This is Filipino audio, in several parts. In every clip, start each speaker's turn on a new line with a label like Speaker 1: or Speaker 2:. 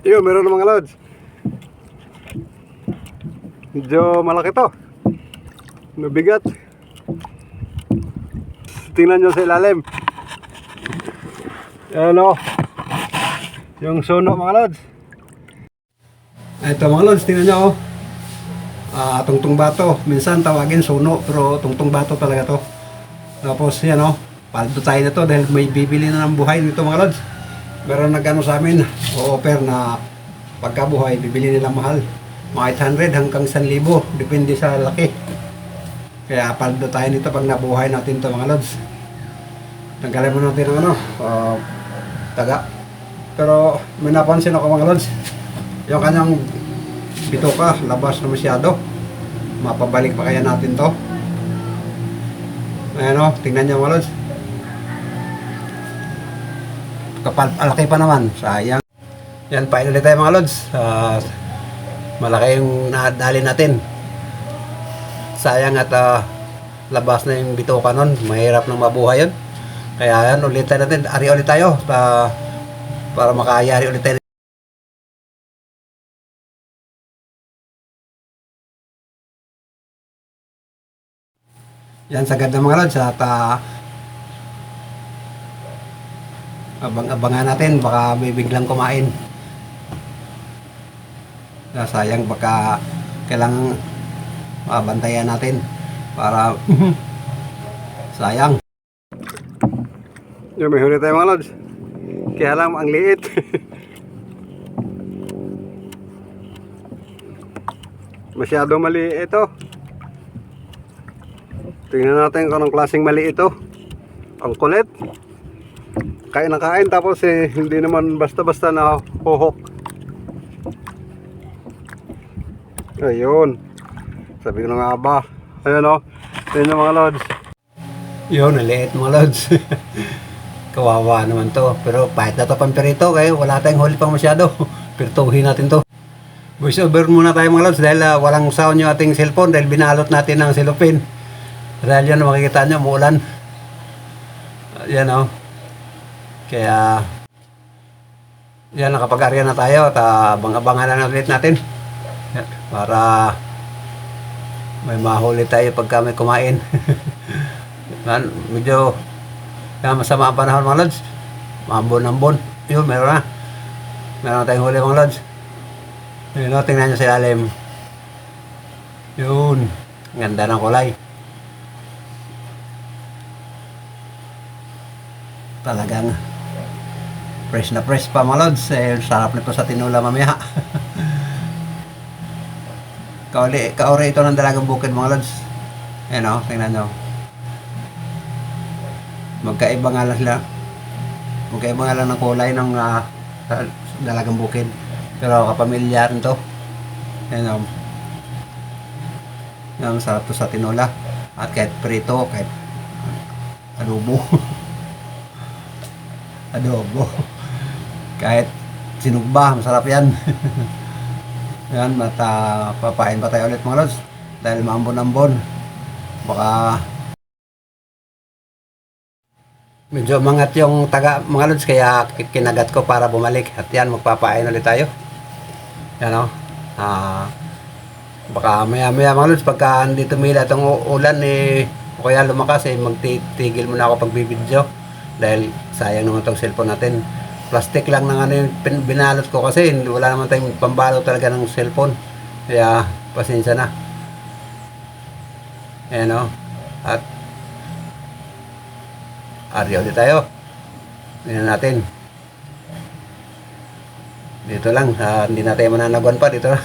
Speaker 1: Yun, meron na mga lods. Medyo malaki to. Mabigat. Tingnan nyo sa ilalim. Ayan o. Yung suno mga lods. Ito mga lods, tingnan nyo o. Tungtung bato. Minsan tawagin suno, pero tungtung bato talaga to. Tapos yan o. Paldo tayo na to dahil may bibili na ng buhay nito mga lods. Meron nagano sa amin, o-offer na pagkabuhay, bibili nilang mahal. Mga 800 hanggang 1,000. Depende sa laki. Kaya paldo tayo nito pag nabuhay natin to mga lods. Tanggalin mo natin ang taga. Pero may napansin ako mga lods. Yung kanyang bituka, labas na masyado. Mapabalik pa kaya natin to. Ayan o, tingnan nyo mga lods. Kapal, alaki pa naman, sayang. Yan, pain ulit tayo mga lods. Malaki yung nadali natin. Sayang at labas na yung bituka nun. Mahirap nang mabuhay yun. Kaya yan, ulitin natin. Ari ulit tayo para makayari ulit tayo. Yan, sagad na mga lods. At abang-abangan natin. Baka may biglang kumain. Sayang, baka kailangan mabantayan natin para sayang. Yung may huli tayo mga lods. Kaya lang ang liit. Masyado mali ito. Tingnan natin kung anong klaseng mali ito. Ang kulit. Kain na kain tapos hindi naman basta-basta na huhok. Ayun. Sabi ko na nga ba. Ayun o. Ayun yung mga lods. Yun, naliit mga lods. Kawawa naman to. Pero pahit na to pampirito kaya wala tayong huli pang masyado. Pirtuhin natin to. Voice over muna tayo mga lods dahil walang sound yung ating cellphone dahil binalot natin ng cellophane. Dahil yan makikita nyo, muulan. Yan o. Kaya yan, nakapag-arya na tayo at abang-abangan na ulit natin. Para may mahuli tayo pagka may kumain. Medyo masama ang panahon mga lods. Mambon-ambon. Yun, meron na. Meron na tayong huli mga lods. Yun o, tingnan nyo sa ilalim. Yun. Ganda ng kulay. Talagang fresh na fresh pa mga lods. Sarap nito sa tinula mamaya. Kauri ito ng dalagang bukid mga lods. Ayan o, tingnan nyo. Magkaiba nga lang sila. Magkaiba nga lang ng kulay ng dalagang bukid. Pero kapamilya rin to. Ayan o. Yan, sarap to sa tinola. At kahit prito, kahit adobo. Adobo. Kahit sinugba, masarap yan. Yan, papain pa tayo ulit mga lods dahil maambon-ambon. Baka medyo mangat yung taga mga lods kaya kinagat ko para bumalik. At yan, magpapain ulit tayo. Yan o. Baka maya mga lods pagka hindi tumila itong ulan o kaya lumakas magtitigil muna ako pagbibidyo dahil sayang naman itong cellphone natin. Plastic lang ng yung binalot ko kasi wala naman tayong pambalot talaga ng cellphone. Kaya pasensya na. Ayan o. At aryo ulit tayo. Tingnan natin. Dito lang. Hindi na tayo mananaguan pa. Dito lang.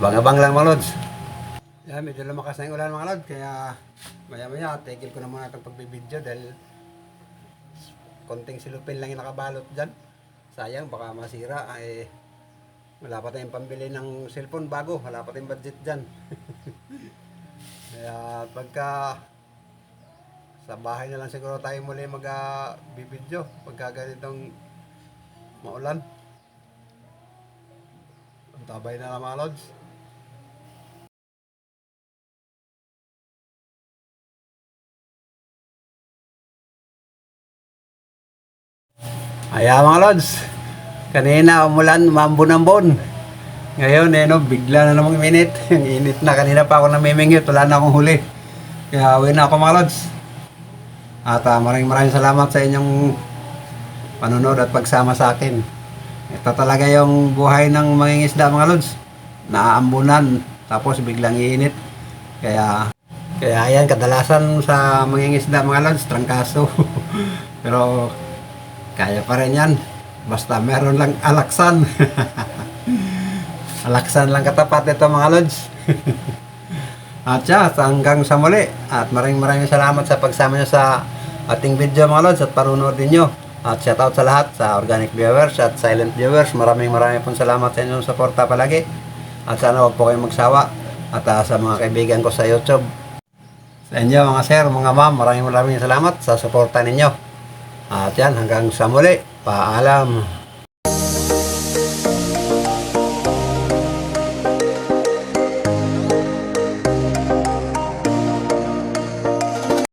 Speaker 1: Bang-abang lang mga lods. Yan, medyo lumakas na yung ulan mga lods. Kaya maya-maya tigil ko na muna itong pagbibidyo dahil konting silupin lang yung nakabalot dyan. Sayang, baka masira. Wala pa tayong pambili ng cellphone bago. Wala pa tayong budget dyan. Kaya pagka sa bahay na lang siguro tayo muli mag-bibidyo pagka ganitong maulan. Ang tabay na lang mga lods. Ayan mga lods, kanina umulan, umambon-ambon. Ngayon no, bigla na namang minute. Ang init na, kanina pa ako namiminggit, wala na akong huli. Kaya uwi na ako mga lods. At maraming salamat sa inyong panonood at pagsama sa akin. Ito talaga yung buhay ng mangingisda mga lods. Naaambunan, tapos biglang iinit. Kaya ayan, kadalasan sa mangingisda mga lods, trangkaso. Pero kaya pa rin yan. Basta meron lang alaksan. Alaksan lang katapat ito mga lods. At hanggang sa muli. At maraming salamat sa pagsama nyo sa ating video mga lods at panunood ninyo. At shoutout sa lahat, sa organic viewers at silent viewers. Maraming pong salamat sa inyong suporta palagi. At sana huwag po kayong magsawa. At sa mga kaibigan ko sa YouTube. Sa inyo mga sir, mga ma'am, maraming salamat sa suporta ninyo. At hanggang sa muli. Paalam.